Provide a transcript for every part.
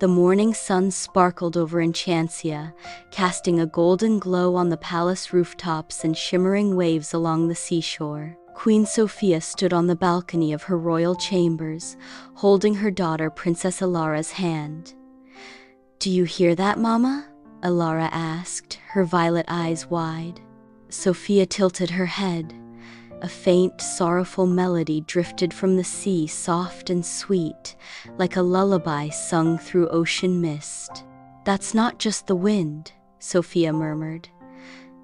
The morning sun sparkled over Enchantia, casting a golden glow on the palace rooftops and shimmering waves along the seashore. Queen Sofia stood on the balcony of her royal chambers, holding her daughter Princess Alara's hand. "Do you hear that, Mama?" Alara asked, her violet eyes wide. Sofia tilted her head. A faint, sorrowful melody drifted from the sea, soft and sweet, like a lullaby sung through ocean mist. "That's not just the wind," Sofia murmured.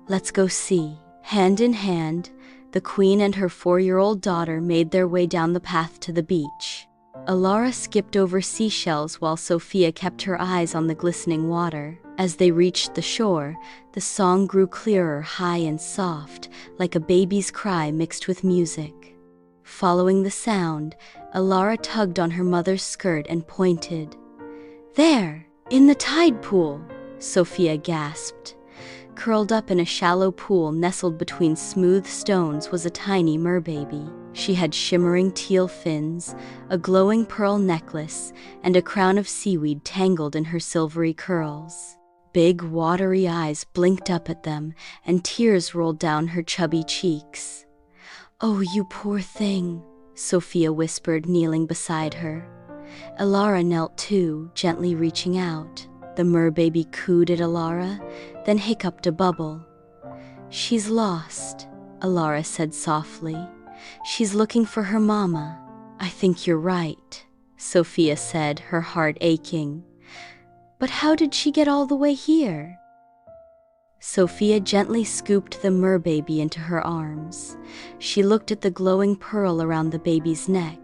"Let's go see." Hand in hand, the queen and her 4-year-old daughter made their way down the path to the beach. Alara skipped over seashells while Sofia kept her eyes on the glistening water. As they reached the shore, the song grew clearer, high and soft, like a baby's cry mixed with music. Following the sound, Alara tugged on her mother's skirt and pointed. "There, in the tide pool," Sofia gasped. Curled up in a shallow pool nestled between smooth stones was a tiny merbaby. She had shimmering teal fins, a glowing pearl necklace, and a crown of seaweed tangled in her silvery curls. Big, watery eyes blinked up at them, and tears rolled down her chubby cheeks. "Oh, you poor thing," Sofia whispered, kneeling beside her. Alara knelt too, gently reaching out. The merbaby cooed at Alara, then hiccuped a bubble. "She's lost," Alara said softly. "She's looking for her mama." "I think you're right," Sofia said, her heart aching. "But how did she get all the way here?" Sofia gently scooped the merbaby into her arms. She looked at the glowing pearl around the baby's neck.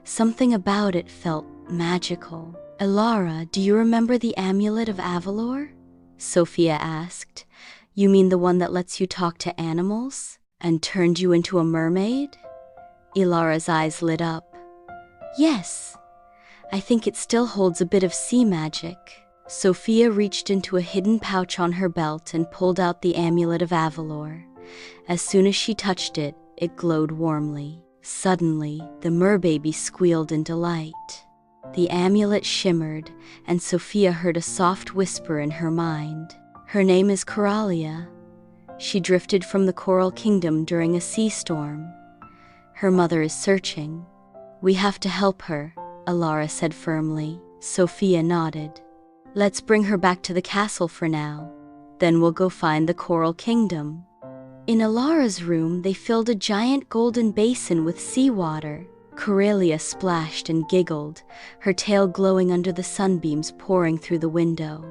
Something about it felt magical. "Alara, do you remember the Amulet of Avalor?" Sofia asked. "You mean the one that lets you talk to animals and turned you into a mermaid?" Alara's eyes lit up. "Yes, I think it still holds a bit of sea magic." Sofia reached into a hidden pouch on her belt and pulled out the Amulet of Avalor. As soon as she touched it, it glowed warmly. Suddenly, the merbaby squealed in delight. The amulet shimmered, and Sofia heard a soft whisper in her mind. "Her name is Coralia. She drifted from the Coral Kingdom during a sea storm. Her mother is searching. We have to help her," Alara said firmly. Sofia nodded. "Let's bring her back to the castle for now. Then we'll go find the Coral Kingdom." In Alara's room, they filled a giant golden basin with seawater. Coralia splashed and giggled, her tail glowing under the sunbeams pouring through the window.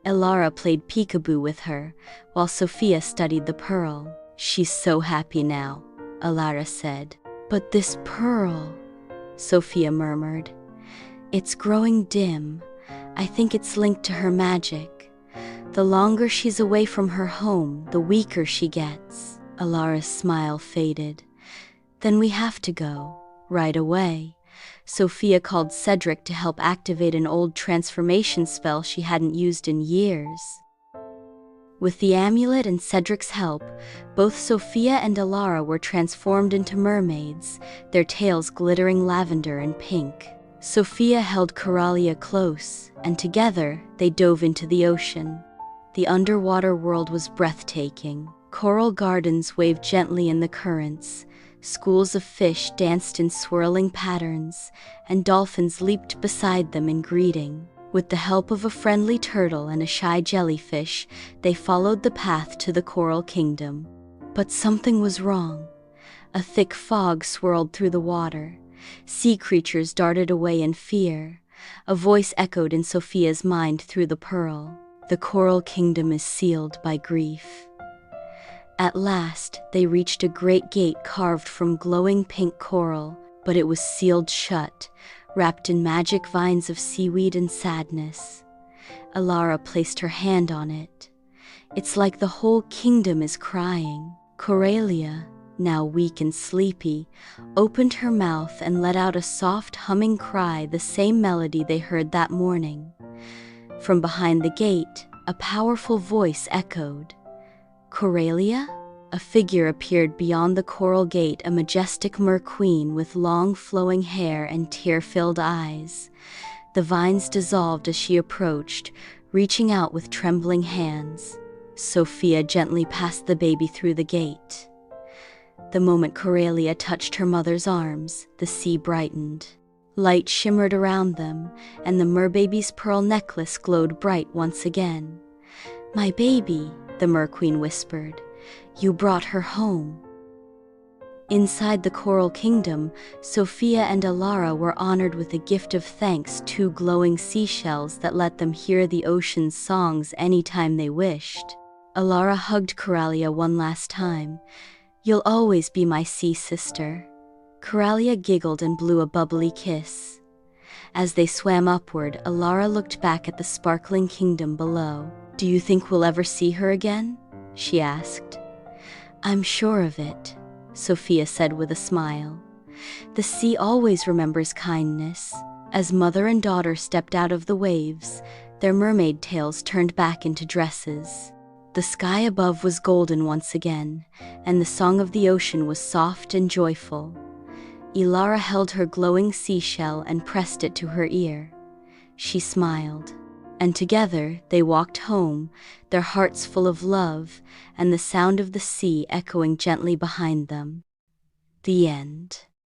Alara played peekaboo with her, while Sofia studied the pearl. "She's so happy now," Alara said. "But this pearl," Sofia murmured. "It's growing dim. I think it's linked to her magic. The longer she's away from her home, the weaker she gets." Alara's smile faded. "Then we have to go. Right away." Sofia called Cedric to help activate an old transformation spell she hadn't used in years. With the amulet and Cedric's help, both Sofia and Alara were transformed into mermaids, their tails glittering lavender and pink. Sofia held Coralia close, and together they dove into the ocean. The underwater world was breathtaking. Coral gardens waved gently in the currents. Schools of fish danced in swirling patterns, and dolphins leaped beside them in greeting. With the help of a friendly turtle and a shy jellyfish, they followed the path to the Coral Kingdom. But something was wrong. A thick fog swirled through the water. Sea creatures darted away in fear. A voice echoed in Sofia's mind through the pearl. "The Coral Kingdom is sealed by grief." At last, they reached a great gate carved from glowing pink coral, but it was sealed shut, wrapped in magic vines of seaweed and sadness. Alara placed her hand on it. "It's like the whole kingdom is crying." Coralia, now weak and sleepy, opened her mouth and let out a soft humming cry, the same melody they heard that morning. From behind the gate, a powerful voice echoed. "Coralia?" A figure appeared beyond the coral gate, a majestic mer queen with long flowing hair and tear-filled eyes. The vines dissolved as she approached, reaching out with trembling hands. Sofia gently passed the baby through the gate. The moment Coralia touched her mother's arms, the sea brightened. Light shimmered around them, and the merbaby's pearl necklace glowed bright once again. "My baby," the merqueen whispered. "You brought her home." Inside the Coral Kingdom, Sofia and Alara were honored with a gift of thanks, 2 glowing seashells that let them hear the ocean's songs anytime they wished. Alara hugged Coralia one last time. "You'll always be my sea sister." Coralia giggled and blew a bubbly kiss. As they swam upward, Alara looked back at the sparkling kingdom below. "Do you think we'll ever see her again?" she asked. "I'm sure of it," Sofia said with a smile. "The sea always remembers kindness." As mother and daughter stepped out of the waves, their mermaid tails turned back into dresses. The sky above was golden once again, and the song of the ocean was soft and joyful. Alara held her glowing seashell and pressed it to her ear. She smiled. And together they walked home, their hearts full of love, and the sound of the sea echoing gently behind them. The end.